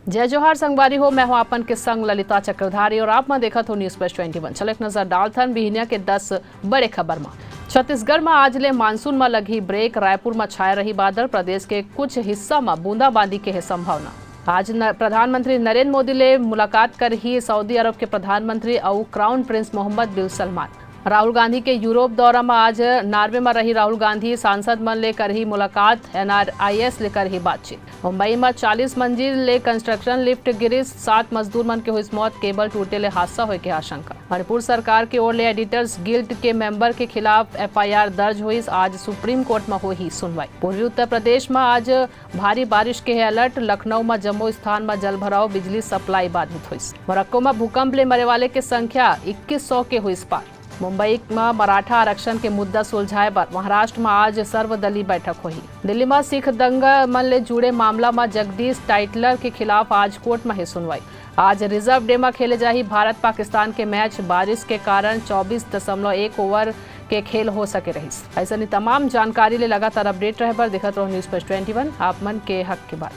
जय जोहार संगवारी हो। मैं हूं आपन के संग ललिता चक्रधारी और आप में देखत हो न्यूज प्लस 21। चलो एक नजर डालथन बिहनिया के 10 बड़े खबर में। छत्तीसगढ़ में आज ले मानसून में लगी ब्रेक। रायपुर में छाए रही बादल। प्रदेश के कुछ हिस्सा में बूंदाबांदी के है संभावना। आज प्रधानमंत्री नरेंद्र मोदी ले मुलाकात कर ही सऊदी अरब के प्रधानमंत्री और क्राउन प्रिंस मोहम्मद बिन सलमान। राहुल गांधी के यूरोप दौरा में आज नॉर्वे में रही राहुल गांधी सांसद मन लेकर ही मुलाकात। NRIS लेकर ही बातचीत। मुंबई में 40 मंजिल ले कंस्ट्रक्शन लिफ्ट गिरी। 7 मजदूर मन के हुई मौत। केबल टूटे ले हादसा होने की आशंका। मणिपुर सरकार की ओर ले एडिटर्स गिल्ड के मेंबर के खिलाफ FIR दर्ज हुई। आज सुप्रीम कोर्ट में हुई सुनवाई। पूर्वी उत्तर प्रदेश में आज भारी बारिश के है अलर्ट। लखनऊ में जम्मू स्थान में जल भराव। बिजली सप्लाई बाधित हुई। मोरक्को में भूकंप ले मरे वाले की संख्या 2100 के हुई पार। मुंबई में मराठा आरक्षण के मुद्दा सुलझाए पर महाराष्ट्र में आज सर्वदलीय बैठक हुई। दिल्ली में सिख दंगा मन ले जुड़े मामला में जगदीश टाइटलर के खिलाफ आज कोर्ट में है सुनवाई। आज रिजर्व डे में खेले जाही भारत पाकिस्तान के मैच। बारिश के कारण 24.1 ओवर के खेल हो सके रही। ऐसा तमाम जानकारी ले लगातार अपडेट रहे पर देखते रहो न्यूज प्लस 21 आप मन के हक की बात।